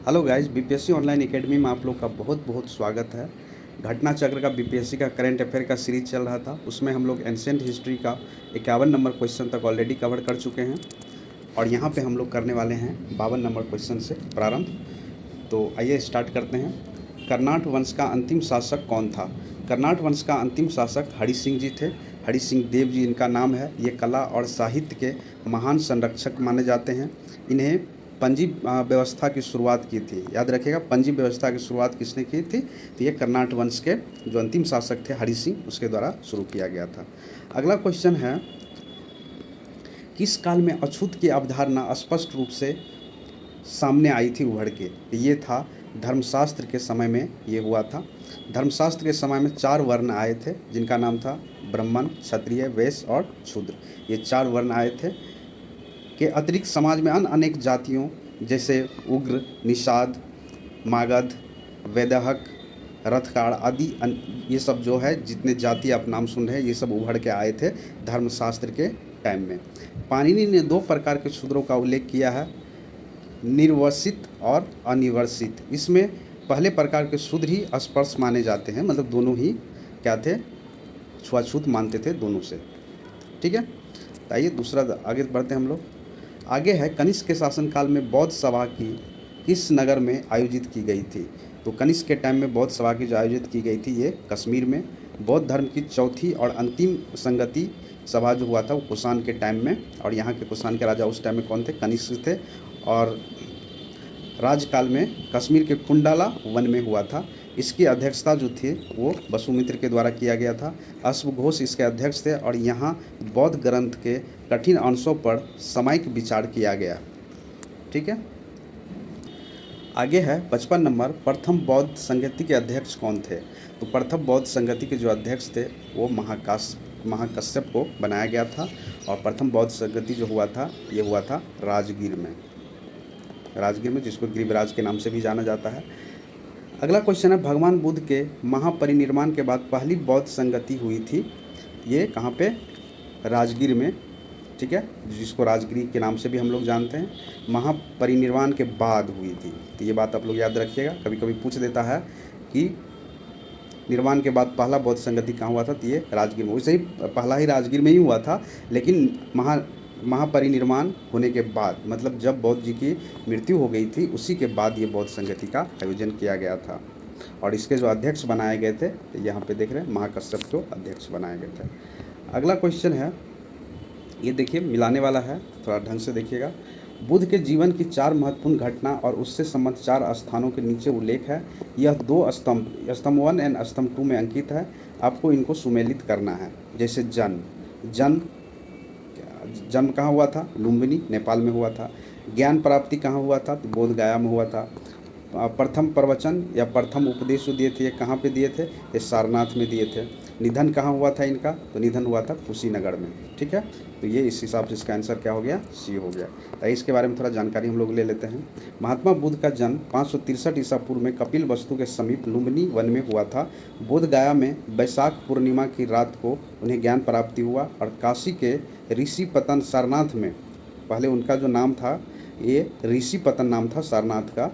Hello guys, BPSC online academy में आप लोग का बहुत बहुत स्वागत है। घटना चक्र का बीपीएससी का करंट अफेयर का सीरीज चल रहा था, उसमें हम लोग एंशिएंट हिस्ट्री का 51 नंबर क्वेश्चन तक ऑलरेडी कवर कर चुके हैं और यहाँ पे हम लोग करने वाले हैं 52 नंबर क्वेश्चन से प्रारंभ। तो आइए स्टार्ट करते हैं। कर्नाट वंश का अंतिम शासक कौन था? कर्नाट वंश का अंतिम शासक हरि सिंह जी थे। हरि सिंह देव जी इनका नाम है। ये कला और साहित्य के महान संरक्षक माने जाते हैं। इन्हें पंजी व्यवस्था की शुरुआत की थी, याद रखिएगा, पंजी व्यवस्था की शुरुआत किसने की थी? तो ये कर्नाट वंश के जो अंतिम शासक थे हरि सिंह, उसके द्वारा शुरू किया गया था। अगला क्वेश्चन है, किस काल में अछूत की अवधारणा स्पष्ट रूप से सामने आई थी उभर के? ये था धर्मशास्त्र के समय में ये हुआ था। धर्मशास्त्र के समय में 4 वर्ण आए थे, जिनका नाम था ब्राह्मण, क्षत्रिय, वैश्य और शूद्र। ये 4 वर्ण आए थे। के अतिरिक्त समाज में अन्य अनेक जातियों जैसे उग्र, निषाद, मागध, वैदहक, रथकाड़ आदि ये सब जो है, जितने जाति आप नाम सुन रहे हैं, ये सब उभर के आए थे धर्मशास्त्र के टाइम में। पाणिनि ने 2 प्रकार के शूद्रों का उल्लेख किया है, निर्वसित और अनिवर्सित। इसमें पहले प्रकार के शूद्र ही अस्पर्श माने जाते हैं, मतलब दोनों ही क्या थे? छुआछूत मानते थे दोनों से। ठीक है, तो आइए दूसरा आगे बढ़ते हैं हम लोग। आगे है, कनिष्क के शासनकाल में बौद्ध सभा की किस नगर में आयोजित की गई थी? तो कनिष्क के टाइम में बौद्ध सभा की जो आयोजित की गई थी, ये कश्मीर में। बौद्ध धर्म की चौथी और अंतिम संगति सभा जो हुआ था वो कुषाण के टाइम में, और यहाँ के कुषाण के राजा उस टाइम में कौन थे? कनिष्क थे। और राजकाल में कश्मीर के कुंडाला वन में हुआ था। इसकी अध्यक्षता जो थी वो वसुमित्र के द्वारा किया गया था। अश्वघोष इसके अध्यक्ष थे और यहाँ बौद्ध ग्रंथ के कठिन अंशों पर सामयिक विचार किया गया। ठीक है, आगे है 55 नंबर, प्रथम बौद्ध संगति के अध्यक्ष कौन थे? तो प्रथम बौद्ध संगति के जो अध्यक्ष थे वो महाकश्यप को बनाया गया था। और प्रथम बौद्ध संगति जो हुआ था, ये हुआ था राजगीर में, जिसको गिरिराज के नाम से भी जाना जाता है। अगला क्वेश्चन है, भगवान बुद्ध के महापरिनिर्वाण के बाद पहली बौद्ध संगति हुई थी, ये कहाँ पे? राजगीर में। ठीक है, जिसको राजगिरी के नाम से भी हम लोग जानते हैं। महापरिनिर्वाण के बाद हुई थी, तो ये बात आप लोग याद रखिएगा। कभी कभी पूछ देता है कि निर्वाण के बाद पहला बौद्ध संगति कहाँ हुआ था, तो ये राजगीर में। वैसे ही पहला ही राजगीर में ही हुआ था, लेकिन महापरिनिर्वाण होने के बाद, मतलब जब बौद्ध जी की मृत्यु हो गई थी, उसी के बाद ये बौद्ध संगति का आयोजन किया गया था। और इसके जो अध्यक्ष बनाए गए थे, तो यहाँ पे देख रहे हैं, महाकश्यप को अध्यक्ष बनाए गए थे। अगला क्वेश्चन है, ये देखिए मिलाने वाला है, थोड़ा ढंग से देखिएगा। बुद्ध के जीवन की 4 महत्वपूर्ण घटना और उससे संबंध 4 स्थानों के नीचे उल्लेख है। यह 2 स्तंभ 1 एंड स्तंभ 2 में अंकित है। आपको इनको सुमेलित करना है। जैसे जन्म कहाँ हुआ था? लुम्बिनी, नेपाल में हुआ था। ज्ञान प्राप्ति कहाँ हुआ था? तो बोध गया में हुआ था। प्रथम प्रवचन या प्रथम उपदेश जो दिए थे, ये कहाँ पे दिए थे? ये सारनाथ में दिए थे। निधन कहाँ हुआ था इनका? तो निधन हुआ था कुशीनगर में। ठीक है, तो ये इस हिसाब से इसका आंसर क्या हो गया? सी हो गया। तो इसके बारे में थोड़ा जानकारी हम लोग ले लेते हैं। महात्मा बुद्ध का जन्म 563 ईसा पूर्व में कपिल वस्तु के समीप लुम्बिनी वन में हुआ था। बोध गया में बैसाख पूर्णिमा की रात को उन्हें ज्ञान प्राप्ति हुआ और काशी के ऋषि पतन सारनाथ में, पहले उनका जो नाम था ये ऋषि पतन नाम था सारनाथ का,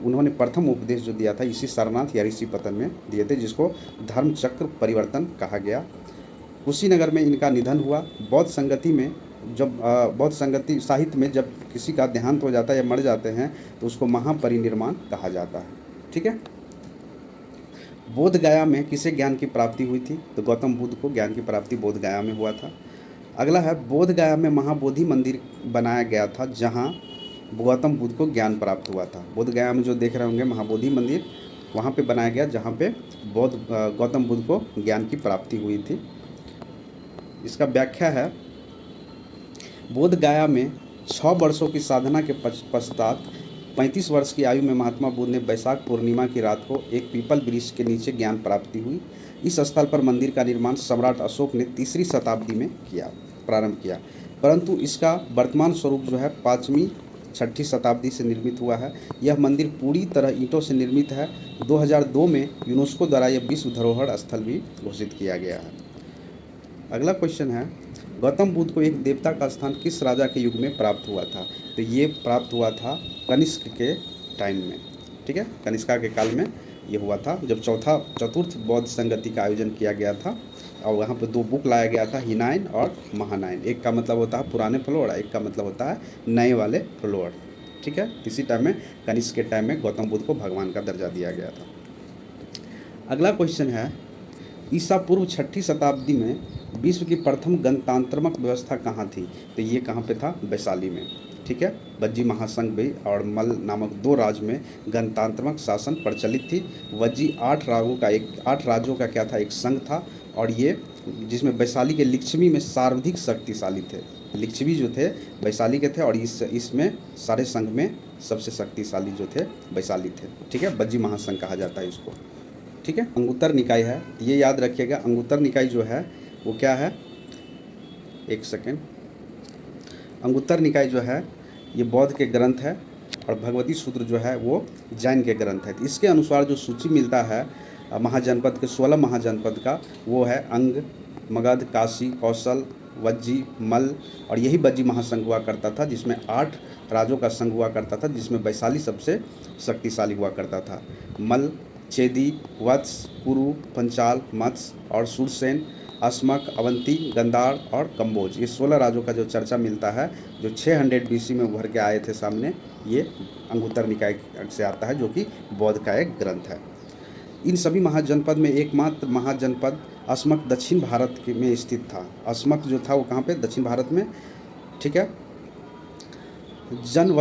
उन्होंने प्रथम उपदेश जो दिया था इसी सारनाथ या ऋषि पतन में दिए थे, जिसको धर्म चक्र परिवर्तन कहा गया। कुशीनगर में इनका निधन हुआ। बौद्ध संगति में जब बौद्ध संगति साहित्य में जब किसी का देहांत हो जाता है या मर जाते हैं, तो उसको महापरिनिर्वाण कहा जाता है। ठीक है, बोध गया में किसे ज्ञान की प्राप्ति हुई थी? तो गौतम बुद्ध को ज्ञान की प्राप्ति बोध गया में हुआ था। अगला है, बोध गया में महाबोधि मंदिर बनाया गया था, जहाँ गौतम बुद्ध को ज्ञान प्राप्त हुआ था। बोध गया में जो देख रहे होंगे महाबोधि मंदिर, वहाँ पे बनाया गया जहाँ पे गौतम बुद्ध को ज्ञान की प्राप्ति हुई थी। इसका व्याख्या है, बोध गया में 6 वर्षों की साधना के पश्चात 35 वर्ष की आयु में महात्मा बुद्ध ने बैसाख पूर्णिमा की रात को एक पीपल वृक्ष के नीचे ज्ञान प्राप्ति हुई। इस स्थल पर मंदिर का निर्माण सम्राट अशोक ने 3री शताब्दी में प्रारंभ किया, परंतु इसका वर्तमान स्वरूप जो है 5वीं-6ठी शताब्दी से निर्मित हुआ है। यह मंदिर पूरी तरह ईंटों से निर्मित है। 2002 में यूनेस्को द्वारा यह विश्व धरोहर स्थल भी घोषित किया गया है। अगला क्वेश्चन है, गौतम बुद्ध को एक देवता का स्थान किस राजा के युग में प्राप्त हुआ था? तो ये प्राप्त हुआ था कनिष्क के टाइम में, ठीक है। कनिष्का के काल में ये हुआ था, जब चतुर्थ बौद्ध संगति का आयोजन किया गया था और वहाँ पे 2 बुक लाया गया था, हिनायन और महानायन। एक का मतलब होता है पुराने फ्लोर, एक का मतलब होता है नए वाले फ्लोर, ठीक है। इसी टाइम में कनिष्क के टाइम में गौतम बुद्ध को भगवान का दर्जा दिया गया था। अगला क्वेश्चन है, ईसा पूर्व 6ठी शताब्दी में विश्व की प्रथम गणतंत्रात्मक व्यवस्था कहाँ थी? तो ये कहाँ पे था? वैशाली में, ठीक है। वज्जी महासंघ भी और मल नामक 2 राज्य में गणतंत्रात्मक शासन प्रचलित थी। वज्जी 8 राज्यों का क्या था? एक संघ था, और ये जिसमें वैशाली के लिच्छवी में सर्वाधिक शक्तिशाली थे। लिच्छवी जो थे वैशाली के थे, और इसमें सारे संघ में सबसे शक्तिशाली जो थे वैशाली थे, ठीक है। वज्जी महासंघ कहा जाता है इसको, ठीक है। अंगुत्तर निकाय है, ये याद रखिएगा। अंगुत्तर निकाय जो है वो क्या है? एक सेकेंड। अंगुत्तर निकाय जो है ये बौद्ध के ग्रंथ है, और भगवती सूत्र जो है वो जैन के ग्रंथ है। इसके अनुसार जो सूची मिलता है महाजनपद के 16 महाजनपद का, वो है अंग, मगध, काशी, कौशल, वज्जी, मल, और यही वज्जी महासंघ हुआ करता था, जिसमें 8 राज्यों का संघ हुआ करता था, जिसमें वैशाली सबसे शक्तिशाली हुआ करता था। मल, चेदी, वत्स, पुरु, पंचाल, मत्स्य और सुरसेन, अस्मक, अवंती, गंधार और कंबोज, ये 16 राज्यों का जो चर्चा मिलता है, जो 600 BC में उभर के आए थे सामने, ये अंगुत्तर निकाय से आता है, जो कि बौद्ध का एक ग्रंथ है। इन सभी महाजनपद में एकमात्र महाजनपद अस्मक दक्षिण भारत में स्थित था। अस्मक जो था वो कहाँ पे? दक्षिण भारत में, ठीक है। जन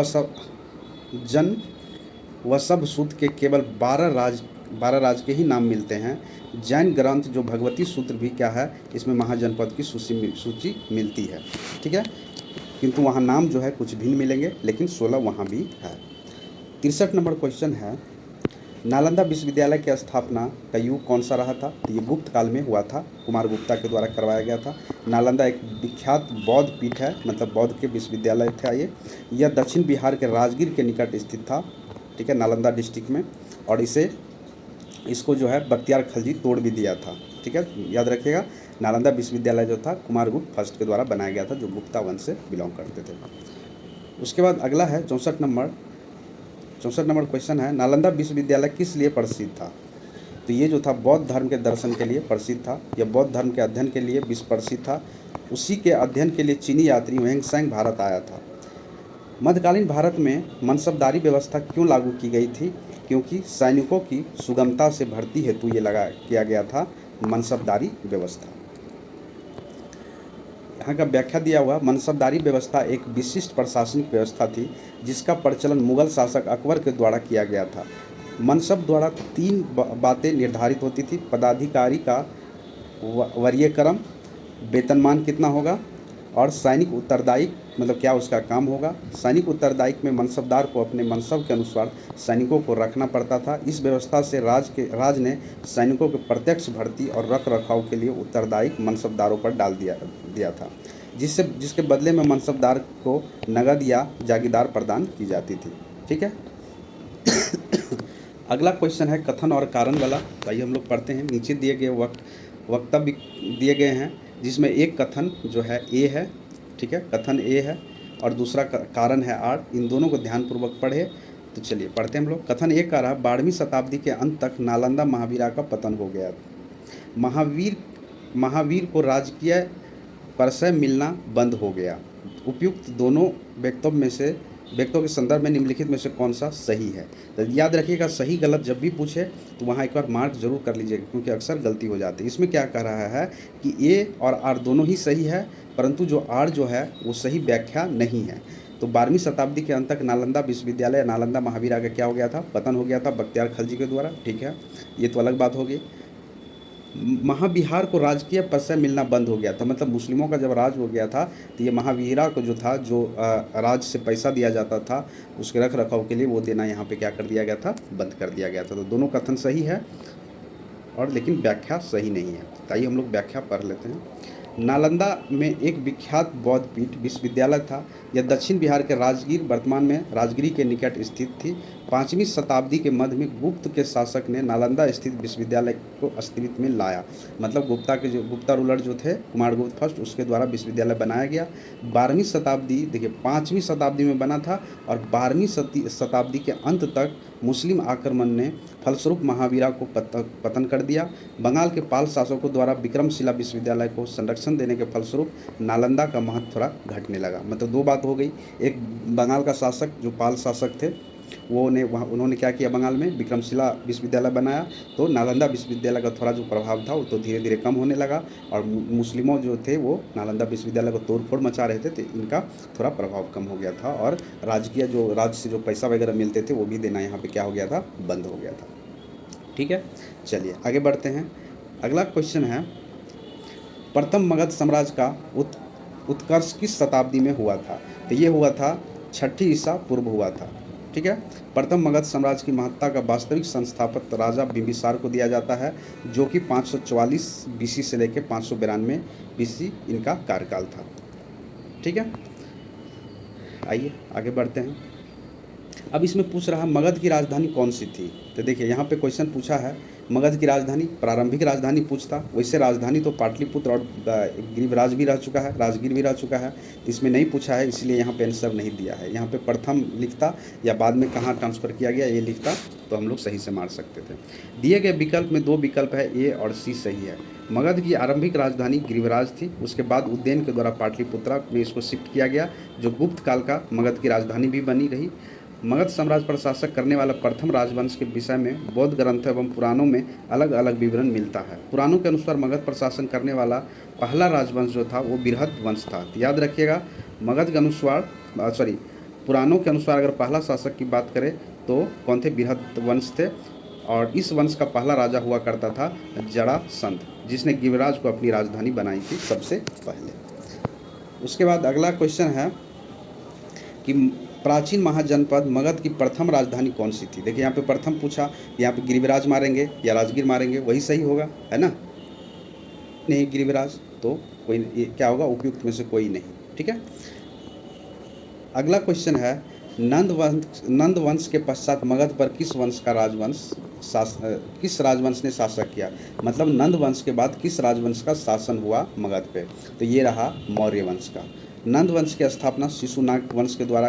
वसभ सूत्र के केवल 12 राज्य के ही नाम मिलते हैं। जैन ग्रंथ जो भगवती सूत्र भी क्या है, इसमें महाजनपद की सूची मिलती है, ठीक है। किंतु वहाँ नाम जो है कुछ भिन्न मिलेंगे, लेकिन 16 वहाँ भी है। 63 नंबर क्वेश्चन है, नालंदा विश्वविद्यालय की स्थापना का युग कौन सा रहा था? तो ये गुप्त काल में हुआ था, कुमार गुप्ता के द्वारा करवाया गया था। नालंदा एक विख्यात बौद्ध पीठ है, मतलब बौद्ध के विश्वविद्यालय था ये। यह दक्षिण बिहार के राजगीर के निकट स्थित था, ठीक है, नालंदा डिस्ट्रिक्ट में। और इसको जो है बख्तियार खलजी तोड़ भी दिया था, ठीक है। याद रखिएगा, नालंदा विश्वविद्यालय जो था कुमारगुप्त फर्स्ट के द्वारा बनाया गया था, जो गुप्ता वंश से बिलोंग करते थे। उसके बाद अगला है 64 नंबर क्वेश्चन है, नालंदा विश्वविद्यालय किस लिए प्रसिद्ध था? तो ये जो था बौद्ध धर्म के दर्शन के लिए प्रसिद्ध था। यह बौद्ध धर्म के अध्ययन के लिए विश्व प्रसिद्ध था। उसी के अध्ययन के लिए चीनी यात्री ह्वेंसांग भारत आया था। मध्यकालीन भारत में मनसबदारी व्यवस्था क्यों लागू की गई थी? क्योंकि सैनिकों की सुगमता से भर्ती हेतु ये किया गया था मनसबदारी व्यवस्था। यहाँ का व्याख्या दिया हुआ, मनसबदारी व्यवस्था एक विशिष्ट प्रशासनिक व्यवस्था थी, जिसका प्रचलन मुगल शासक अकबर के द्वारा किया गया था। मनसब द्वारा 3 बातें निर्धारित होती थी: पदाधिकारी का वरीयक्रम, वेतनमान कितना होगा, और सैनिक उत्तरदायिक, मतलब क्या उसका काम होगा। सैनिक उत्तरदायिक में मनसबदार को अपने मनसब के अनुसार सैनिकों को रखना पड़ता था। इस व्यवस्था से राज ने सैनिकों के प्रत्यक्ष भर्ती और रख रखाव के लिए उत्तरदायिक मनसबदारों पर डाल दिया था, जिसके बदले में मनसबदार को नगद या जागीरदार प्रदान की जाती थी, ठीक है। अगला क्वेश्चन है कथन और कारण वाला। आइए हम लोग पढ़ते हैं। नीचे दिए गए वक्तव्य दिए गए हैं, जिसमें एक कथन जो है ए है, ठीक है, कथन ए है, और दूसरा कारण है आर। इन दोनों को ध्यानपूर्वक पढ़े। तो चलिए पढ़ते हैं हम लोग। कथन ए कह रहा, 12वीं शताब्दी के अंत तक नालंदा महावीरा का पतन हो गया। महावीर को राजकीय परिचय मिलना बंद हो गया। उपयुक्त दोनों व्यक्तों के संदर्भ में निम्नलिखित में से कौन सा सही है? तो याद रखिएगा, सही गलत जब भी पूछे तो वहाँ एक बार मार्क जरूर कर लीजिएगा, क्योंकि अक्सर गलती हो जाती है। इसमें क्या कह रहा है कि ए और आर दोनों ही सही है, परंतु जो आर जो है वो सही व्याख्या नहीं है। तो 12वीं शताब्दी के अंत तक नालंदा विश्वविद्यालय, नालंदा महावीरा का क्या हो गया था? पतन हो गया था बख्तियार खलजी के द्वारा, ठीक है, ये तो अलग बात होगी। महाविहार को राजकीय परिचय मिलना बंद हो गया था, मतलब मुस्लिमों का जब राज हो गया था तो ये महावीरा को जो था, जो राज से पैसा दिया जाता था उसके रख रखाव के लिए, वो देना यहाँ पे क्या कर दिया गया था? बंद कर दिया गया था। तो दोनों कथन सही है, और लेकिन व्याख्या सही नहीं है। ताइए हम लोग व्याख्या पढ़ लेते हैं। नालंदा में एक विख्यात बौद्ध पीठ विश्वविद्यालय था। यह दक्षिण बिहार के राजगीर, वर्तमान में राजगिरी के निकट स्थित थी। 5वीं शताब्दी के मध्य में गुप्त के शासक ने नालंदा स्थित विश्वविद्यालय को अस्तित्व में लाया। मतलब गुप्ता रूलर जो थे, कुमारगुप्त फर्स्ट, उसके द्वारा विश्वविद्यालय बनाया गया। 12वीं शताब्दी, देखिए 5वीं शताब्दी में बना था और 12वीं शताब्दी के अंत तक मुस्लिम आक्रमण ने फलस्वरूप महावीरा को पतन कर दिया। बंगाल के पाल शासकों द्वारा विक्रमशिला विश्वविद्यालय को संरक्षण देने के फलस्वरूप नालंदा का महत्व थोड़ा घटने लगा। मतलब दो बात हो गई, एक बंगाल का शासक जो पाल शासक थे उन्होंने क्या किया, बंगाल में विक्रमशिला विश्वविद्यालय बनाया, तो नालंदा विश्वविद्यालय का थोड़ा जो प्रभाव था वो तो धीरे धीरे कम होने लगा और मुस्लिमों जो थे वो नालंदा विश्वविद्यालय को तोड़फोड़ मचा रहे थे, तो इनका थोड़ा प्रभाव कम हो गया था और राज्य से जो पैसा वगैरह मिलते थे वो भी देना यहाँ पे क्या हो गया था, बंद हो गया था। ठीक है, चलिए आगे बढ़ते हैं। अगला क्वेश्चन है, प्रथम मगध साम्राज्य का उत्कर्ष किस शताब्दी में हुआ था? तो ये हुआ था 6ठी ईसा पूर्व हुआ था। ठीक है, प्रथम मगध साम्राज्य की महत्ता का वास्तविक संस्थापक राजा बिंबिसार को दिया जाता है, जो कि 544 बीसी से लेकर 592 बीसी इनका कार्यकाल था। ठीक है, आइए आगे बढ़ते हैं। अब इसमें पूछ रहा है मगध की राजधानी कौन सी थी? तो देखिए यहाँ पे क्वेश्चन पूछा है मगध की राजधानी, प्रारंभिक राजधानी पूछता, वैसे राजधानी तो पाटलिपुत्र और गिरिराज भी रह चुका है, राजगीर भी रह चुका है, इसमें नहीं पूछा है, इसलिए यहाँ पे आंसर नहीं दिया है। यहाँ पे प्रथम लिखता या बाद में कहाँ ट्रांसफ़र किया गया ये लिखता तो हम लोग सही से मार सकते थे। दिए गए विकल्प में 2 विकल्प है, ए और सी सही है। मगध की आरंभिक राजधानी गिरिराज थी, उसके बाद उज्जैन के द्वारा पाटलिपुत्रा में इसको शिफ्ट किया गया, जो गुप्त काल का मगध की राजधानी भी बनी रही। मगध साम्राज्य पर शासन करने वाला प्रथम राजवंश के विषय में बौद्ध ग्रंथों एवं पुराणों में अलग अलग विवरण मिलता है। पुराणों के अनुसार मगध पर शासन करने वाला पहला राजवंश जो था वो बृहद वंश था। तो याद रखिएगा, मगध के अनुसार पुराणों के अनुसार अगर पहला शासक की बात करें तो कौन थे? बृहद वंश थे और इस वंश का पहला राजा हुआ करता था जरासंध, जिसने गिरिराज को अपनी राजधानी बनाई थी सबसे पहले। उसके बाद अगला क्वेश्चन है कि प्राचीन महाजनपद मगध की प्रथम राजधानी कौन सी थी? देखिए यहाँ पे प्रथम पूछा, यहाँ पे गिरिराज मारेंगे या राजगीर मारेंगे, वही सही होगा, है ना? नहीं गिरिराज, तो कोई क्या होगा, उपयुक्त में से कोई नहीं। ठीक है, अगला क्वेश्चन है नंद वंश के पश्चात मगध पर किस राजवंश ने शासन किया? मतलब नंद वंश के बाद किस राजवंश का शासन हुआ मगध पे? तो ये रहा मौर्य वंश का। नंद वंश की स्थापना शिशुनाग वंश के द्वारा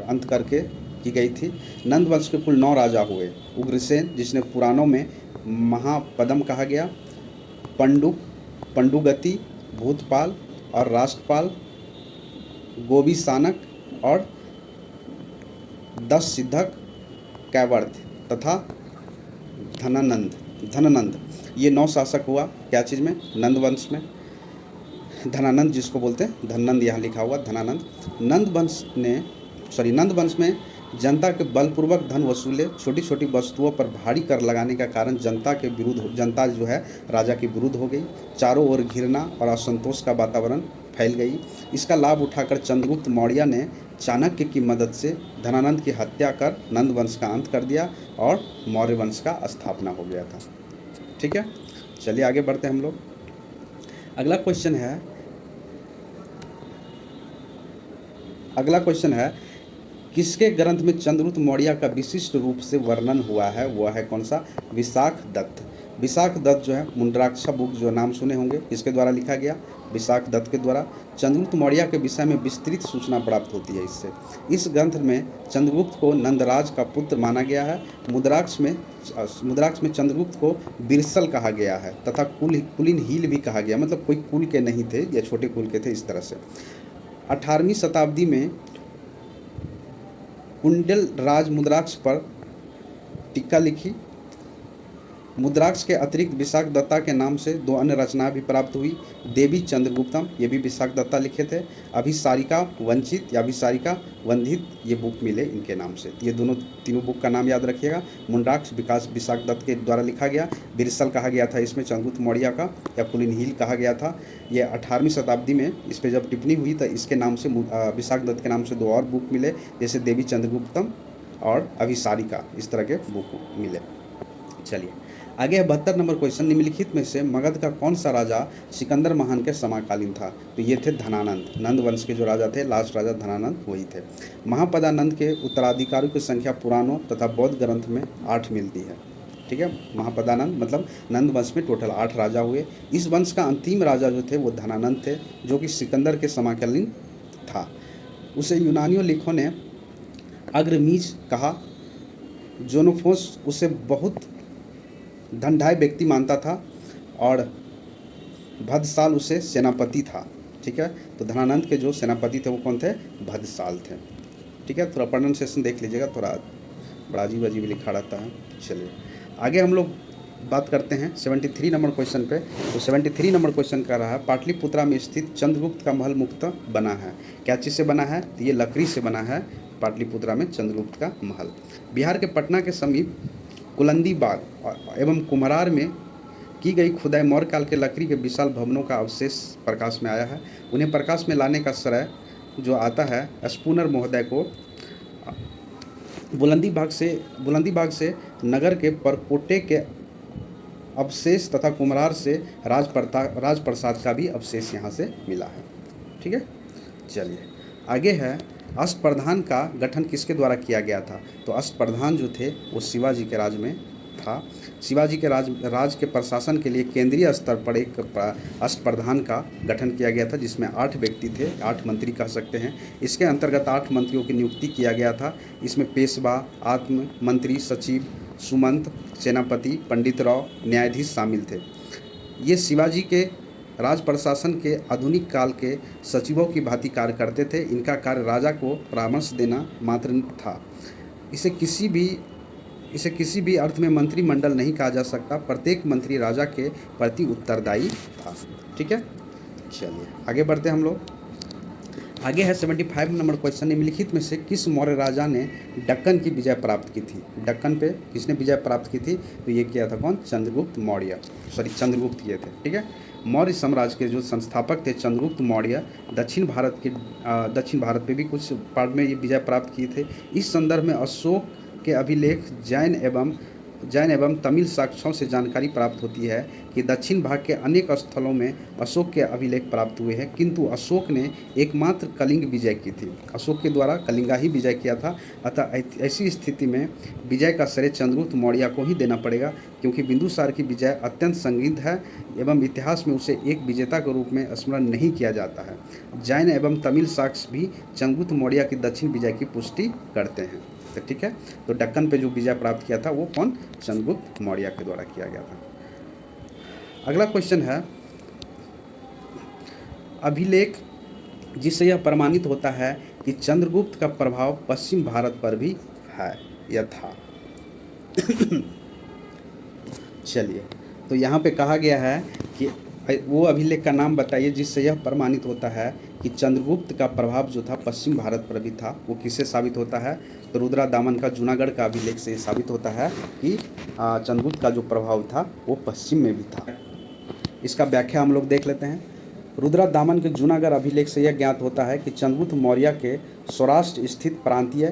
अंत करके की गई थी। नंद वंश के कुल 9 राजा हुए। उग्रसेन, जिसने पुराणों में महापद्म कहा गया, पंडुगति, भूतपाल और राष्ट्रपाल, गोविशानक और 10 सिद्धक, कैवर्त तथा धनानंद, ये 9 शासक हुआ। क्या चीज़ में? नंद वंश में। धनानंद जिसको बोलते हैं, धनानंद यहाँ लिखा हुआ धनानंद। नंद वंश में जनता के बलपूर्वक धन वसूले, छोटी छोटी वस्तुओं पर भारी कर लगाने का कारण जनता जो है राजा के विरुद्ध हो गई। चारों ओर घृणा और असंतोष का वातावरण फैल गई। इसका लाभ उठाकर चंद्रगुप्त मौर्य ने चाणक्य की मदद से धनानंद की हत्या कर नंद वंश का अंत कर दिया और मौर्य वंश का स्थापना हो गया था। ठीक है, चलिए आगे बढ़ते हैं हम लोग। अगला क्वेश्चन है किसके ग्रंथ में चंद्रगुप्त मौर्य का विशिष्ट रूप से वर्णन हुआ है? वह है कौन सा? विशाख दत्त जो है, मुंड्राक्षा बुक जो नाम सुने होंगे, इसके द्वारा लिखा गया। विशाख दत्त के द्वारा चंद्रगुप्त मौर्य के विषय में विस्तृत सूचना प्राप्त होती है इससे। इस ग्रंथ में चंद्रगुप्त को नंदराज का पुत्र माना गया है। मुद्राक्ष में चंद्रगुप्त को बिरसल कहा गया है तथा कुलीनहील भी कहा गया, मतलब कोई कुल के नहीं थे या छोटे कुल के थे, इस तरह से। 18वीं शताब्दी में कुंडल राज मुद्राक्ष पर टीका लिखी। मुद्राक्ष के अतिरिक्त विशाख दत्ता के नाम से 2 अन्य रचनाएं भी प्राप्त हुई। देवी चंद्रगुप्तम, ये भी विशाख दत्ता लिखे थे। अभिसारिका वंचित या अभिसारिका वंधित, ये बुक मिले इनके नाम से। ये तीनों बुक का नाम याद रखिएगा। मुंड्राक्ष विशाख दत्त के द्वारा लिखा गया। बिरसल कहा गया था इसमें चंद्रगुप्त मौर्य का, या कुलीनहील कहा गया था। ये 18वीं शताब्दी में इस पर जब टिप्पणी हुई तो इसके नाम से विशाख दत्त के नाम से 2 और बुक मिले, जैसे देवी चंद्रगुप्तम और अभिसारिका, इस तरह के बुक मिले। चलिए आगे है 72 नंबर क्वेश्चन, निम्नलिखित में से मगध का कौन सा राजा सिकंदर महान के समकालीन था? तो ये थे धनानंद, नंद वंश के जो राजा थे, लास्ट राजा धनानंद वही थे। महापदानंद के उत्तराधिकारियों की संख्या पुराणों तथा बौद्ध ग्रंथ में 8 मिलती है। ठीक है, महापदानंद मतलब नंद वंश में टोटल 8 राजा हुए। इस वंश का अंतिम राजा जो थे वो धनानंद थे, जो कि सिकंदर के समकालीन था। उसे यूनानियों लेखों ने अग्रमीज कहा। जोनोफोस उसे बहुत धनढाई व्यक्ति मानता था और भद्रसाल उसे सेनापति था। ठीक है, तो धनानंद के जो सेनापति थे वो कौन थे? भद्रसाल थे। ठीक है, थोड़ा प्रोनाउंसिएशन देख लीजिएगा, थोड़ा बड़ा अजीब अजीब लिखा रहता है। चलिए आगे हम लोग बात करते हैं 73 नंबर क्वेश्चन पे। तो 73 नंबर क्वेश्चन कर रहा है, पाटलिपुत्रा में स्थित चंद्रगुप्त का महल मुक्त बना है। क्या चीज़ से बना है? तो ये लकड़ी से बना है। पाटलिपुत्रा में चंद्रगुप्त का महल। बिहार के पटना के समीप कुलंदी बाग एवं कुम्हरार में की गई खुदाई मौर्य काल के लकड़ी के विशाल भवनों का अवशेष प्रकाश में आया है। उन्हें प्रकाश में लाने का श्रेय जो आता है स्पूनर महोदय को। बुलंदी बाग से नगर के परकोटे के अवशेष तथा कुम्हरार से राजप्रसाद का भी अवशेष यहाँ से मिला है। ठीक है, चलिए आगे है, अष्टप्रधान का गठन किसके द्वारा किया गया था? तो अष्टप्रधान जो थे वो शिवाजी के राज में था। शिवाजी के राज के प्रशासन के लिए केंद्रीय स्तर पर एक अष्टप्रधान का गठन किया गया था, जिसमें 8 व्यक्ति थे, 8 मंत्री कह सकते हैं। इसके अंतर्गत 8 मंत्रियों की नियुक्ति किया गया था। इसमें पेशवा, आत्म मंत्री, सचिव, सुमंत, सेनापति, पंडित राव, न्यायाधीश शामिल थे। ये शिवाजी के राज प्रशासन के आधुनिक काल के सचिवों की भांति कार्य करते थे। इनका कार्य राजा को परामर्श देना मात्र था। इसे किसी भी अर्थ में मंत्रिमंडल नहीं कहा जा सकता। प्रत्येक मंत्री राजा के प्रति उत्तरदायी था। ठीक है, चलिए आगे बढ़ते हैं हम लोग। आगे है 75 नंबर क्वेश्चन, निम्नलिखित में से किस मौर्य राजा ने दक्कन की विजय प्राप्त की थी? दक्कन पे किसने विजय प्राप्त की थी? तो ये किया था कौन? चंद्रगुप्त ये थे। ठीक है, मौर्य साम्राज्य के जो संस्थापक थे चंद्रगुप्त मौर्य, दक्षिण भारत पे भी कुछ पार्ट में ये विजय प्राप्त किए थे। इस संदर्भ में अशोक के अभिलेख, जैन एवं तमिल साक्ष्यों से जानकारी प्राप्त होती है कि दक्षिण भाग के अनेक स्थलों में अशोक के अभिलेख प्राप्त हुए हैं, किंतु अशोक ने एकमात्र कलिंग विजय की थी। अशोक के द्वारा कलिंगा ही विजय किया था। अतः ऐसी स्थिति में विजय का श्रेय चंद्रगुप्त मौर्य को ही देना पड़ेगा, क्योंकि बिंदुसार की विजय अत्यंत संदिग्ध है एवं इतिहास में उसे एक विजेता के रूप में स्मरण नहीं किया जाता है। जैन एवं तमिल साक्ष्य भी चंद्रगुप्त मौर्य की दक्षिण विजय की पुष्टि करते हैं। तो ठीक है, तो दक्कन पे जो विजय प्राप्त किया था वो कौन? चंद्रगुप्त मौर्य के द्वारा किया गया था। अगला क्वेश्चन है, अभिलेख जिससे यह प्रमाणित होता है कि चंद्रगुप्त का प्रभाव पश्चिम भारत पर भी है या था। चलिए, तो यहाँ पे कहा गया है कि वो अभिलेख का नाम बताइए जिससे यह प्रमाणित होता है कि चंद्रगुप्त का प्रभाव जो था पश्चिम भारत पर भी था। वो किससे साबित होता है? तो रुद्रा दामन का जूनागढ़ का अभिलेख से साबित होता है कि चंद्रगुप्त का जो प्रभाव था वो पश्चिम में भी था। इसका व्याख्या हम लोग देख लेते हैं। रुद्रा दामन के जूनागढ़ अभिलेख से यह ज्ञात होता है कि चंद्रगुप्त मौर्य के सौराष्ट्र स्थित प्रांतीय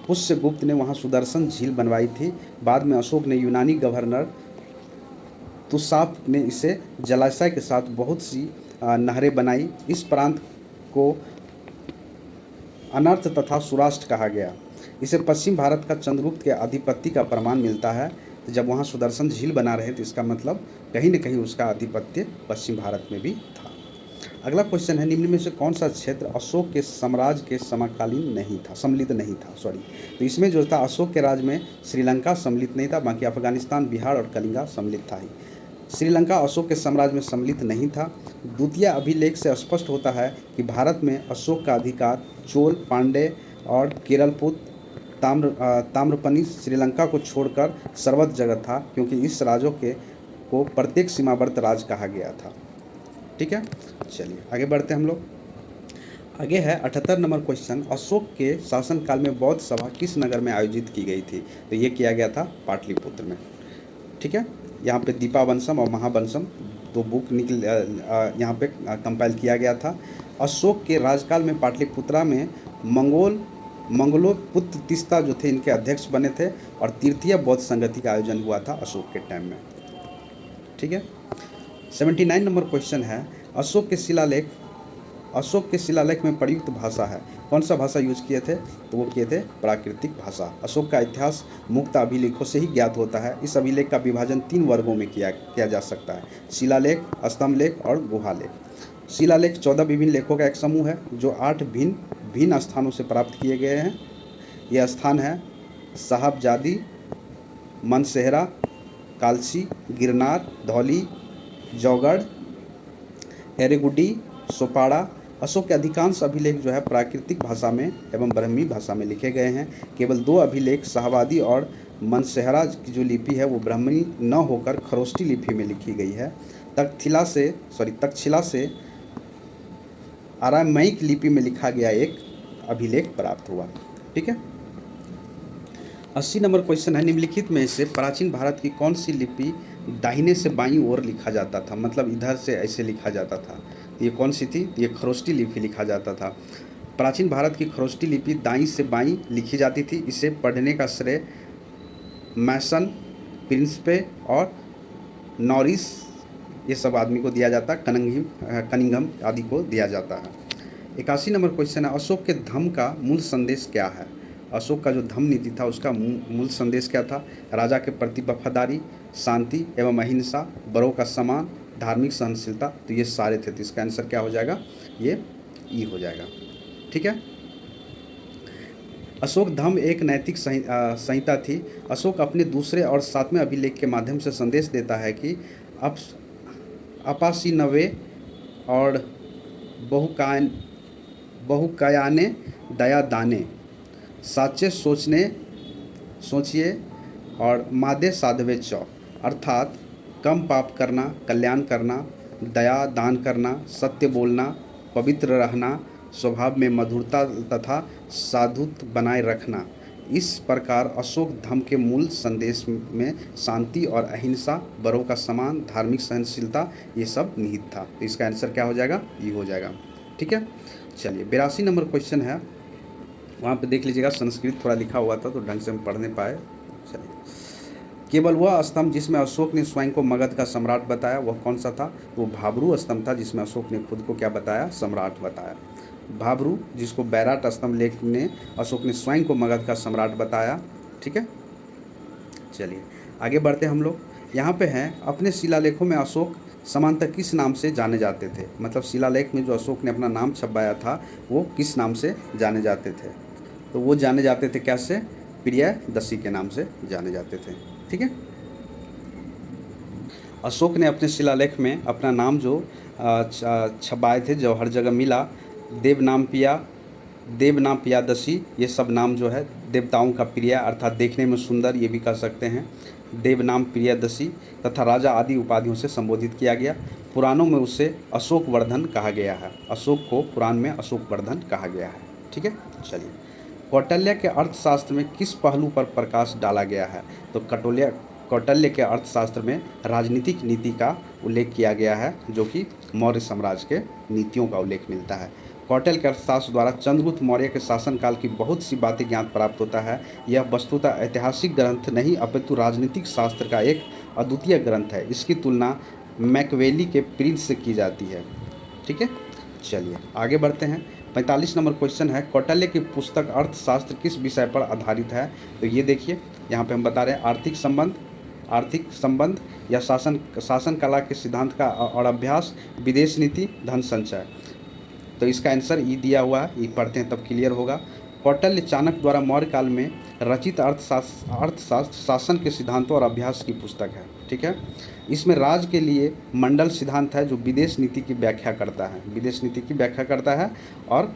पुष्यगुप्त ने वहाँ सुदर्शन झील बनवाई थी। बाद में अशोक ने यूनानी गवर्नर तुसाप ने इसे जलाशय के साथ बहुत सी नहरें बनाई। इस प्रांत को अनर्थ तथा सुराष्ट्र कहा गया। इसे पश्चिम भारत का चंद्रगुप्त के आधिपत्य का प्रमाण मिलता है। तो जब वहाँ सुदर्शन झील बना रहे तो इसका मतलब कहीं न कहीं उसका आधिपत्य पश्चिम भारत में भी था। अगला क्वेश्चन है, निम्न में से कौन सा क्षेत्र अशोक के साम्राज्य के सम्मिलित नहीं था। तो इसमें जो था अशोक के राज में श्रीलंका सम्मिलित नहीं था, बाकी अफगानिस्तान, बिहार और कलिंगा सम्मिलित था ही। श्रीलंका अशोक के साम्राज्य में सम्मिलित नहीं था। द्वितीय अभिलेख से स्पष्ट होता है कि भारत में अशोक का अधिकार चोल, पांडे और केरलपुत, ताम्रपनी श्रीलंका को छोड़कर सर्वत्र जगह था, क्योंकि इस राज्यों को प्रत्येक सीमावर्ती राज कहा गया था। ठीक है, चलिए आगे बढ़ते हैं हम लोग। आगे है 78 नंबर क्वेश्चन, अशोक के शासनकाल में बौद्ध सभा किस नगर में आयोजित की गई थी? तो ये किया गया था पाटलिपुत्र में। ठीक है, यहाँ पे दीपावंशम और महावंशम 2 बुक यहाँ पे कंपाइल किया गया था। अशोक के राजकाल में पाटलिपुत्रा में मंगोल मंगलोपुत्र तीस्ता जो थे इनके अध्यक्ष बने थे, और तृतीय बौद्ध संगति का आयोजन हुआ था अशोक के टाइम में। ठीक है। 79 नंबर क्वेश्चन है, अशोक के शिलालेख में प्रयुक्त भाषा है। कौन सा भाषा यूज किए थे? तो वो किए थे प्राकृतिक भाषा। अशोक का इतिहास मुक्त अभिलेखों से ही ज्ञात होता है। इस अभिलेख का विभाजन 3 वर्गों में किया जा सकता है, शिलालेख, स्तंभ लेख और गुहालेख। शिलालेख 14 विभिन्न लेखों का एक समूह है जो 8 भिन्न स्थानों से प्राप्त किए गए हैं। ये स्थान है साहबजादी, मनसेहरा, कालसी, गिरनार, धौली, जौगढ़, एरेगुडी, सोपाड़ा। अशोक के अधिकांश अभिलेख जो है प्राकृतिक भाषा में एवं ब्राह्मी भाषा में लिखे गए हैं। केवल 2 अभिलेख शाहवादी और मनसेहरा की जो लिपि है वो ब्राह्मणी न होकर खरोष्टी लिपि में लिखी गई है। तक्षशिला से अरामैक लिपि में लिखा गया एक अभिलेख प्राप्त हुआ। ठीक है। 80 नंबर क्वेश्चन है, निम्नलिखित में से प्राचीन भारत की कौन सी लिपि दाहिने से बाईं ओर लिखा जाता था, मतलब इधर से ऐसे लिखा जाता था? ये कौन सी थी? ये खरोष्टी लिपि लिखा जाता था। प्राचीन भारत की खरोष्टी लिपि दाईं से बाईं लिखी जाती थी। इसे पढ़ने का श्रेय मैसन, प्रिंसपे और नॉरिस ये सब आदमी को दिया जाता है, कनिंघम आदि को दिया जाता है। 81 नंबर क्वेश्चन है, अशोक के धम्म का मूल संदेश क्या है? अशोक का जो धम्म नीति था उसका मूल संदेश क्या था? राजा के प्रति वफादारी, शांति एवं अहिंसा, बड़ों का सम्मान, धार्मिक सहनशीलता। तो ये सारे थे, तो इसका आंसर क्या हो जाएगा? ये ई हो जाएगा। ठीक है। अशोक धम्म एक नैतिक संहिता थी। अशोक अपने दूसरे और 7वें अभिलेख के माध्यम से संदेश देता है कि अपासीनवे और बहुकायाने दया दाने, साचे सोचिए और मादे साधवे चौ, अर्थात कम पाप करना, कल्याण करना, दया दान करना, सत्य बोलना, पवित्र रहना, स्वभाव में मधुरता तथा साधुत्व बनाए रखना। इस प्रकार अशोक धम्म के मूल संदेश में शांति और अहिंसा, बड़ों का सम्मान, धार्मिक सहनशीलता ये सब निहित था। तो इसका आंसर क्या हो जाएगा? ये हो जाएगा। ठीक है। चलिए 82 नंबर क्वेश्चन है, वहाँ पे देख लीजिएगा संस्कृत थोड़ा लिखा हुआ था तो ढंग से हम पढ़ नहीं पाए। चलिए, केवल वह स्तंभ जिसमें अशोक ने स्वयं को मगध का सम्राट बताया वह कौन सा था? वो भाब्रू स्तंभ था, जिसमें अशोक ने खुद को क्या बताया? सम्राट बताया। भाब्रू, जिसको बैराट स्तंभ लेख ने अशोक ने स्वयं को मगध का सम्राट बताया। ठीक है। चलिए आगे बढ़ते हम लोग। यहाँ पे हैं, अपने शिलालेखों में अशोक समानतः किस नाम से जाने जाते थे? मतलब शिलालेख में जो अशोक ने अपना नाम छपवाया था वो किस नाम से जाने जाते थे? तो वो जाने जाते थे कैसे? प्रियदर्शी के नाम से जाने जाते थे। ठीक है। अशोक ने अपने शिलालेख में अपना नाम जो छपाए थे, जो हर जगह मिला, देवनाम पियादशी, ये सब नाम जो है देवताओं का प्रिय अर्थात देखने में सुंदर, ये भी कह सकते हैं, देवनाम प्रियदशी तथा राजा आदि उपाधियों से संबोधित किया गया। पुराणों में उसे अशोक वर्धन कहा गया है। अशोक को पुराण में अशोक वर्धन कहा गया है। ठीक है। चलिए, कौटिल्य के अर्थशास्त्र में किस पहलू पर प्रकाश डाला गया है? तो कौटिल्य के अर्थशास्त्र में राजनीतिक नीति का उल्लेख किया गया है, जो कि मौर्य साम्राज्य के नीतियों का उल्लेख मिलता है। कौटिल्य के अर्थशास्त्र द्वारा चंद्रगुप्त मौर्य के शासनकाल की बहुत सी बातें ज्ञान प्राप्त होता है। यह वस्तुतः ऐतिहासिक ग्रंथ नहीं अपितु राजनीतिक शास्त्र का एक अद्वितीय ग्रंथ है। इसकी तुलना मैकवेली के प्रिंस से की जाती है। ठीक है। चलिए आगे बढ़ते हैं। 45 नंबर क्वेश्चन है, कौटिल्य की पुस्तक अर्थशास्त्र किस विषय पर आधारित है? तो ये देखिए, यहाँ पे हम बता रहे हैं आर्थिक संबंध या शासन कला के सिद्धांत का और अभ्यास, विदेश नीति, धन संचय। तो इसका आंसर ई दिया हुआ है, ये पढ़ते हैं तब क्लियर होगा। कौटिल्य चाणक्य द्वारा मौर्य काल में रचित अर्थशास्त्र शासन के सिद्धांतों और अभ्यास की पुस्तक है। ठीक है। इसमें राज्य के लिए मंडल सिद्धांत है जो विदेश नीति की व्याख्या करता है, और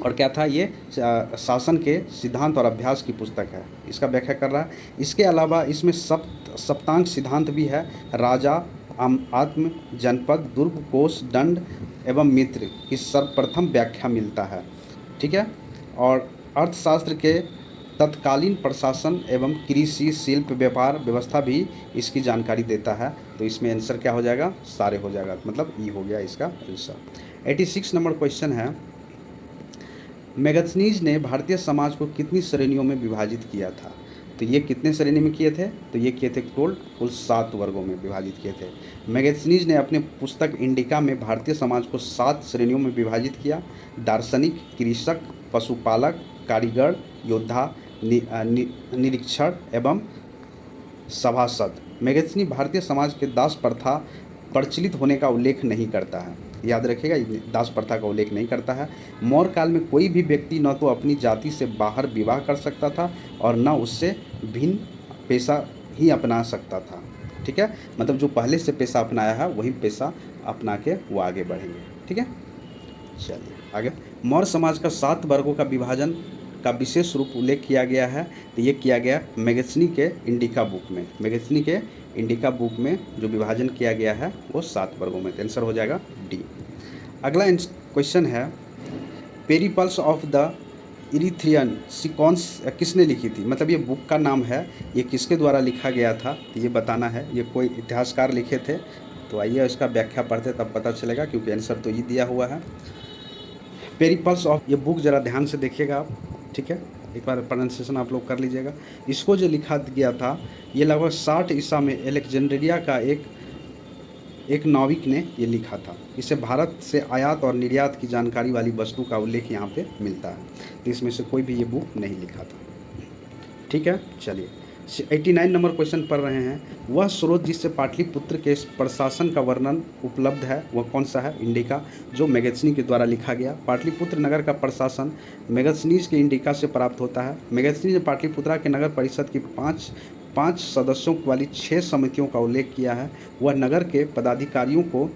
क्या था ये? शासन के सिद्धांत और अभ्यास की पुस्तक है, इसका व्याख्या कर रहा है। इसके अलावा इसमें सप्तांग सिद्धांत भी है, राजा, आत्म, जनपद, दुर्ग, कोष, दंड एवं मित्र की सर्वप्रथम व्याख्या मिलता है। ठीक है। और अर्थशास्त्र के तत्कालीन प्रशासन एवं कृषि, शिल्प, व्यापार व्यवस्था भी इसकी जानकारी देता है। तो इसमें आंसर क्या हो जाएगा? सारे हो जाएगा, मतलब ई हो गया इसका आंसर। 86 नंबर क्वेश्चन है, मैगथनीज ने भारतीय समाज को कितनी श्रेणियों में विभाजित किया था? तो ये कितने श्रेणी में किए थे? तो ये किए थे कुल 7 वर्गों में विभाजित किए थे। मैगथनीज ने अपने पुस्तक इंडिका में भारतीय समाज को 7 श्रेणियों में विभाजित किया। दार्शनिक, कृषक, पशुपालक, कारीगर, योद्धा, निरीक्षण एवं सभासद। मैगथनी भारतीय समाज के दास प्रथा प्रचलित होने का उल्लेख नहीं करता है। याद रखिएगा, दास प्रथा का उल्लेख नहीं करता है। मौर्य काल में कोई भी व्यक्ति न तो अपनी जाति से बाहर विवाह कर सकता था और न उससे भिन्न पेशा ही अपना सकता था। ठीक है, मतलब जो पहले से पेशा अपनाया है वही पेशा अपना के वो आगे बढ़ेंगे। ठीक है, चलिए आगे। मौर्य समाज का 7 वर्गों का विभाजन का विशेष रूप उल्लेख किया गया है। तो ये किया गया मैगथनी के इंडिका बुक में। मैगथनी के इंडिका बुक में जो विभाजन किया गया है वो 7 वर्गों में। तो आंसर हो जाएगा डी। अगला क्वेश्चन है, पेरिपल्स ऑफ द इरीथ्रियन सी किसने लिखी थी? मतलब ये बुक का नाम है, ये किसके द्वारा लिखा गया था तो ये बताना है। ये कोई इतिहासकार लिखे थे। तो आइए इसका व्याख्या पढ़ते तब पता चलेगा, क्योंकि आंसर तो ये दिया हुआ है। पेरिपल्स ऑफ, ये बुक ज़रा ध्यान से देखिएगा आप। ठीक है, एक बार प्रोनाउंसिएशन आप लोग कर लीजिएगा। इसको जो लिखा गया था ये लगभग 60 ईसा में एलेक्जेंड्रिया का एक नाविक ने ये लिखा था। इसे भारत से आयात और निर्यात की जानकारी वाली वस्तु का उल्लेख यहाँ पे मिलता है। तो इसमें से कोई भी ये बुक नहीं लिखा था। ठीक है, चलिए 89 नंबर क्वेश्चन पढ़ रहे हैं। वह स्रोत जिससे पाटलिपुत्र के प्रशासन का वर्णन उपलब्ध है वह कौन सा है? इंडिका, जो मैगथनी के द्वारा लिखा गया। पाटलिपुत्र नगर का प्रशासन मैगथनीज के इंडिका से प्राप्त होता है। मैगथनीज ने पाटलिपुत्रा के नगर परिषद की पाँच सदस्यों वाली 6 समितियों का उल्लेख किया है। वह नगर के पदाधिकारियों को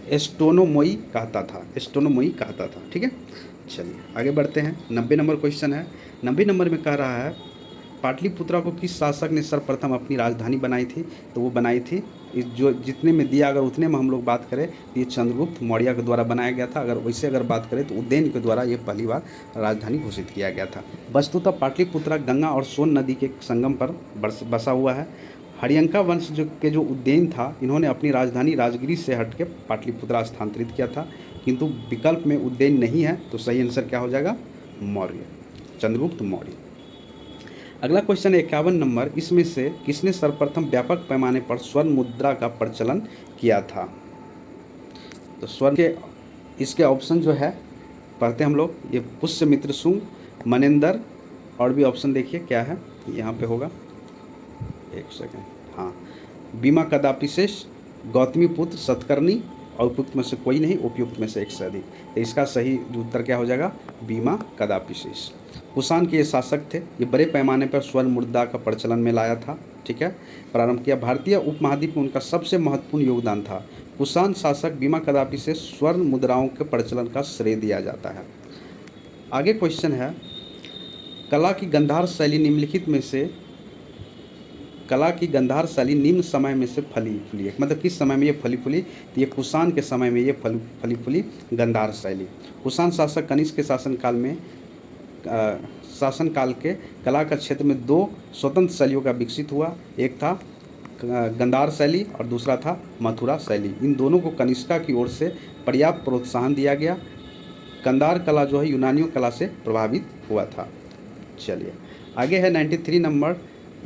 एस्टोनोमोई कहता था। ठीक है, चलिए आगे बढ़ते हैं। 90 नंबर क्वेश्चन है। 90 नंबर में कह रहा है, पाटलिपुत्रा को किस शासक ने सर्वप्रथम अपनी राजधानी बनाई थी? तो वो बनाई थी, जो जितने में दिया अगर उतने में हम लोग बात करें तो ये चंद्रगुप्त मौर्य के द्वारा बनाया गया था। अगर वैसे अगर बात करें तो उज्जैन के द्वारा ये पहली बार राजधानी घोषित किया गया था। वस्तुतः पाटलिपुत्रा गंगा और सोन नदी के संगम पर बसा हुआ है। हरियंका वंश जो उज्जैन था, इन्होंने अपनी राजधानी राजगिरी से हट के पाटलिपुत्रा स्थानांतरित किया था, किंतु विकल्प में उज्जैन नहीं है। तो सही आंसर क्या हो जाएगा? मौर्य, चंद्रगुप्त मौर्य। अगला क्वेश्चन है 51 नंबर। इसमें से किसने सर्वप्रथम व्यापक पैमाने पर स्वर्ण मुद्रा का प्रचलन किया था? तो स्वर्ण के इसके ऑप्शन जो है पढ़ते हम लोग। ये पुष्यमित्र शुंग, मनेंद्र, और भी ऑप्शन देखिए क्या है यहाँ पे होगा, एक सेकेंड, हाँ, बीमा कदापिशेष, गौतमी पुत्र, सतकर्णी, और उपयुक्त में से कोई नहीं, उपयुक्त में से एक से अधिक। तो इसका सही उत्तर क्या हो जाएगा? बीमा कदापिशेष। कुषाण के ये शासक थे। ये बड़े पैमाने पर स्वर्ण मुद्रा का प्रचलन में लाया था। ठीक है, प्रारंभ किया। भारतीय उपमहाद्वीप में उनका सबसे महत्वपूर्ण योगदान था। कुषाण शासक बीमा कदापिशेष स्वर्ण मुद्राओं के प्रचलन का श्रेय दिया जाता है। आगे क्वेश्चन है, कला की गांधार शैली निम्नलिखित में से निम्न समय में से फली फूली, मतलब किस समय में ये फली फूली? तो ये कुषाण के समय में ये फली फूली गांधार शैली। कुषाण शासक कनिष्क के शासनकाल के कला का क्षेत्र में 2 स्वतंत्र शैलियों का विकसित हुआ। एक था गांधार शैली और दूसरा था मथुरा शैली। इन दोनों को कनिष्का की ओर से पर्याप्त प्रोत्साहन दिया गया। गांधार कला जो है यूनानियों कला से प्रभावित हुआ था। चलिए आगे है 93 नंबर।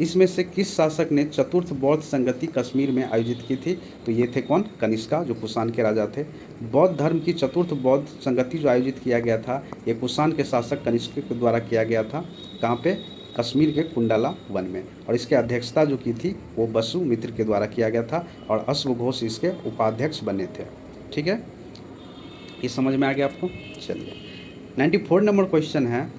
इसमें से किस शासक ने चतुर्थ बौद्ध संगति कश्मीर में आयोजित की थी? तो ये थे कौन? कनिष्का, जो कुषाण के राजा थे। बौद्ध धर्म की चतुर्थ बौद्ध संगति जो आयोजित किया गया था, ये कुषाण के शासक कनिष्क के द्वारा किया गया था। कहाँ पे? कश्मीर के कुंडला वन में। और इसके अध्यक्षता जो की थी वो वसुमित्र के द्वारा किया गया था और अश्वघोष इसके उपाध्यक्ष बने थे। ठीक है, ये समझ में आ गया आपको? चलिए 94 नंबर क्वेश्चन है।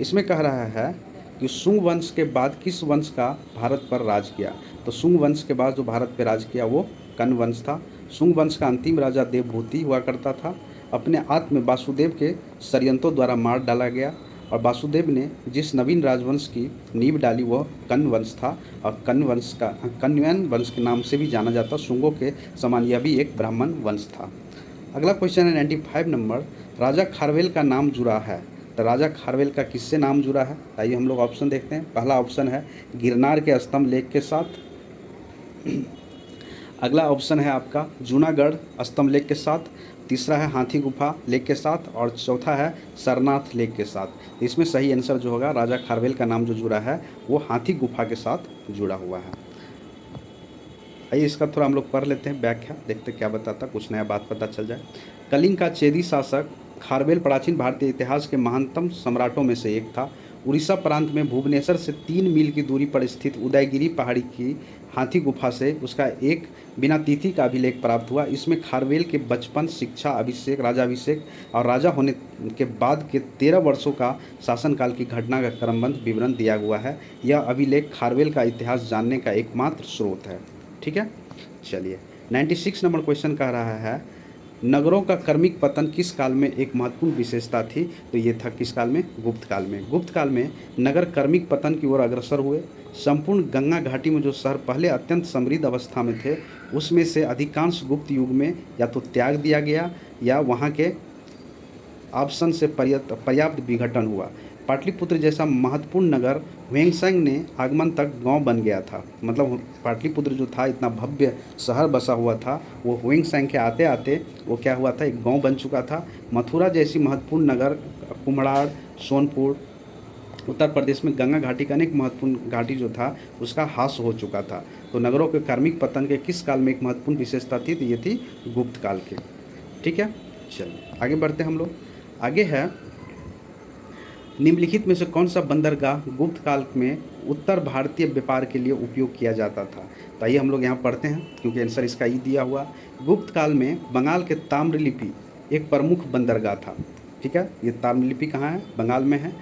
इसमें कह रहा है कि शुंग वंश के बाद किस वंश का भारत पर राज किया? तो शुंग वंश के बाद जो भारत पर राज किया वो कण्व वंश था। शुंग वंश का अंतिम राजा देवभूति हुआ करता था। अपने आत्म में वासुदेव के षड्यंत्रों द्वारा मार डाला गया और वासुदेव ने जिस नवीन राजवंश की नींव डाली वह कण्व वंश था। और कण्वन वंश के नाम से भी जाना जाता। शुंगों के समान यह भी एक ब्राह्मण वंश था। अगला क्वेश्चन है 95 नंबर। राजा खारवेल का नाम जुड़ा है। तो राजा खारवेल का किससे नाम जुड़ा है? आइए हम लोग ऑप्शन देखते हैं। पहला ऑप्शन है गिरनार के स्तंभ लेख के साथ। अगला ऑप्शन है आपका जूनागढ़ स्तंभ लेख के साथ। तीसरा है हाथी गुफा लेक के साथ, और चौथा है सरनाथ लेक के साथ। इसमें सही आंसर जो होगा, राजा खारवेल का नाम जो जुड़ा है वो हाथी गुफा के साथ जुड़ा हुआ है। आइए इसका थोड़ा हम लोग पढ़ लेते हैं व्याख्या, देखते क्या बताता, कुछ नया बात पता चल जाए। कलिंग का चेदी शासक खारवेल प्राचीन भारतीय इतिहास के महानतम सम्राटों में से एक था। उड़ीसा प्रांत में भुवनेश्वर से 3 मील की दूरी पर स्थित उदयगिरी पहाड़ी की हाथी गुफा से उसका एक बिना तिथि का अभिलेख प्राप्त हुआ। इसमें खारवेल के बचपन, शिक्षा, अभिषेक, राजाभिषेक और राजा होने के बाद के 13 वर्षों का शासनकाल की घटना का क्रमबद्ध विवरण दिया हुआ है। यह अभिलेख खारवेल का इतिहास जानने का एकमात्र स्रोत है। ठीक है, चलिए 96 नंबर क्वेश्चन कह रहा है, नगरों का क्रमिक पतन किस काल में एक महत्वपूर्ण विशेषता थी? तो ये था किस काल में? गुप्त काल में। गुप्त काल में नगर क्रमिक पतन की ओर अग्रसर हुए। संपूर्ण गंगा घाटी में जो शहर पहले अत्यंत समृद्ध अवस्था में थे, उसमें से अधिकांश गुप्त युग में या तो त्याग दिया गया या वहाँ के आभसन से पर्याप्त विघटन हुआ। पाटलिपुत्र जैसा महत्वपूर्ण नगर ह्वेंगसैंग ने आगमन तक गांव बन गया था। मतलब पाटलिपुत्र जो था इतना भव्य शहर बसा हुआ था, वो ह्वेंगसैंग के आते आते वो क्या हुआ था, एक गांव बन चुका था। मथुरा जैसी महत्वपूर्ण नगर कुम्हड़ाड़, सोनपुर, उत्तर प्रदेश में गंगा घाटी का अनेक महत्वपूर्ण घाटी जो था उसका ह्रास हो चुका था। तो नगरों के कार्मिक पतन के किस काल में एक महत्वपूर्ण विशेषता थी? तो ये थी गुप्त काल के। ठीक है, चलिए आगे बढ़ते हैं हम लोग। आगे है, निम्नलिखित में से कौन सा बंदरगाह गुप्त काल में उत्तर भारतीय व्यापार के लिए उपयोग किया जाता था? तो आइए हम लोग यहाँ पढ़ते हैं, क्योंकि आंसर इसका ही दिया हुआ। गुप्त काल में बंगाल के ताम्रलिपि एक प्रमुख बंदरगाह था। ठीक है, ये ताम्रलिपि कहाँ है? बंगाल में है,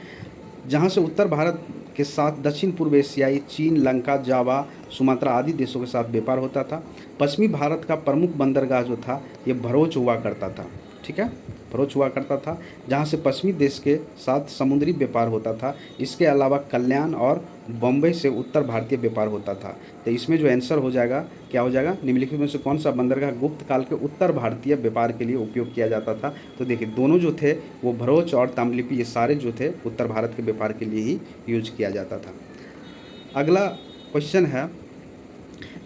जहाँ से उत्तर भारत के साथ दक्षिण पूर्व एशियाई, चीन, लंका, जावा, सुमात्रा आदि देशों के साथ व्यापार होता था। पश्चिमी भारत का प्रमुख बंदरगाह जो था ये भरोच हुआ करता था। ठीक है, भरोच हुआ करता था, जहाँ से पश्चिमी देश के साथ समुद्री व्यापार होता था। इसके अलावा कल्याण और बम्बई से उत्तर भारतीय व्यापार होता था। तो इसमें जो आंसर हो जाएगा, क्या हो जाएगा? निम्नलिखित में से कौन सा बंदरगाह गुप्त काल के उत्तर भारतीय व्यापार के लिए उपयोग किया जाता था? तो देखिए दोनों जो थे वो भरोच और ताम्रलिपि, ये सारे जो थे उत्तर भारत के व्यापार के लिए ही यूज किया जाता था। अगला क्वेश्चन है,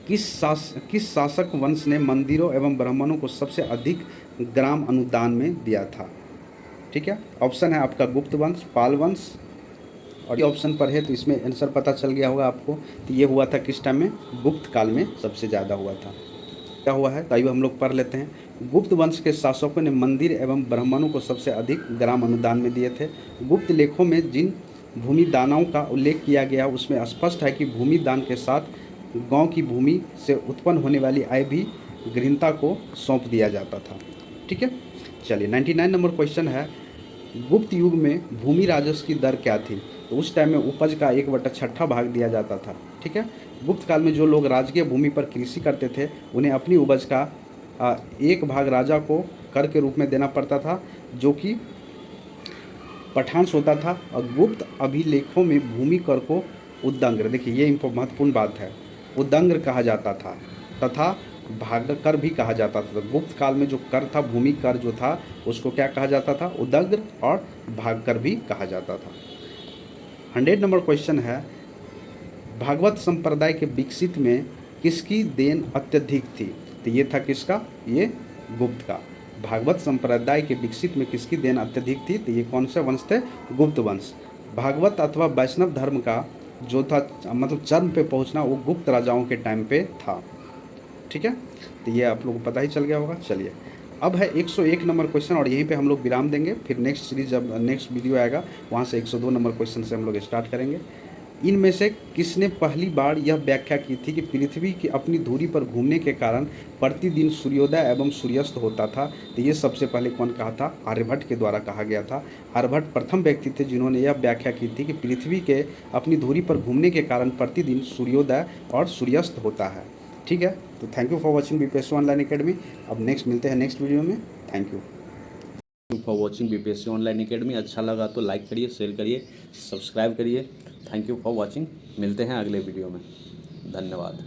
किस शासक वंश ने मंदिरों एवं ब्राह्मणों को सबसे अधिक ग्राम अनुदान में दिया था? ठीक है, ऑप्शन है आपका गुप्त वंश, पाल वंश, और ये ऑप्शन पर है तो इसमें आंसर पता चल गया होगा आपको। तो ये हुआ था किस टाइम में? गुप्त काल में सबसे ज़्यादा हुआ था। क्या हुआ है तो आइए हम लोग पढ़ लेते हैं। गुप्त वंश के शासकों ने मंदिर एवं ब्राह्मणों को सबसे अधिक ग्राम अनुदान में दिए थे। गुप्त लेखों में जिन भूमि दानों का उल्लेख किया गया उसमें स्पष्ट है कि भूमि दान के साथ गांव की भूमि से उत्पन्न होने वाली आय भी गृहता को सौंप दिया जाता था। ठीक है, चलिए 99 नंबर क्वेश्चन है, गुप्त युग में भूमि राजस्व की दर क्या थी? तो उस टाइम में उपज का 1/6 भाग दिया जाता था। ठीक है, गुप्त काल में जो लोग राजकीय भूमि पर कृषि करते थे उन्हें अपनी उपज का 1 भाग राजा को कर के रूप में देना पड़ता था, जो कि पठांश होता था। और गुप्त अभिलेखों में भूमि कर को उद्दंग्र, देखिए ये महत्वपूर्ण बात है, उद्दंग्र कहा जाता था तथा भाग कर भी कहा जाता था। तो गुप्त काल में जो कर था, भूमि कर जो था, उसको क्या कहा जाता था? उद्दग्र, और भाग कर भी कहा जाता था। 100 नंबर क्वेश्चन है, भागवत संप्रदाय के विकसित में किसकी देन अत्यधिक थी? तो ये था किसका? ये गुप्त का। भागवत संप्रदाय के विकसित में किसकी देन अत्यधिक थी? तो ये कौन से वंश थे? गुप्त वंश। भागवत अथवा वैष्णव धर्म का जो था मतलब चरम पे पहुंचना वो गुप्त राजाओं के टाइम पे था। ठीक है, तो ये आप लोगों को पता ही चल गया होगा। चलिए अब है 101 नंबर क्वेश्चन, और यहीं पे हम लोग विराम देंगे। फिर नेक्स्ट सीरीज जब नेक्स्ट वीडियो आएगा वहाँ से 102 नंबर क्वेश्चन से हम लोग स्टार्ट करेंगे। इनमें से किसने पहली बार यह व्याख्या की थी कि पृथ्वी की अपनी धुरी पर घूमने के कारण प्रतिदिन सूर्योदय एवं सूर्यास्त होता था? तो ये सबसे पहले कौन कहा था? आर्यभट्ट के द्वारा कहा गया था। आर्यभट्ट प्रथम व्यक्ति थे जिन्होंने यह व्याख्या की थी कि पृथ्वी के अपनी धुरी पर घूमने के कारण प्रतिदिन सूर्योदय और सूर्यास्त होता है। ठीक है, तो thank you for watching BPSC online academy. अब नेक्स्ट मिलते हैं नेक्स्ट वीडियो में। Thank you for watching BPSC online academy. अच्छा लगा तो लाइक करिए, शेयर करिए, सब्सक्राइब करिए। Thank you for watching. मिलते हैं अगले वीडियो में। धन्यवाद।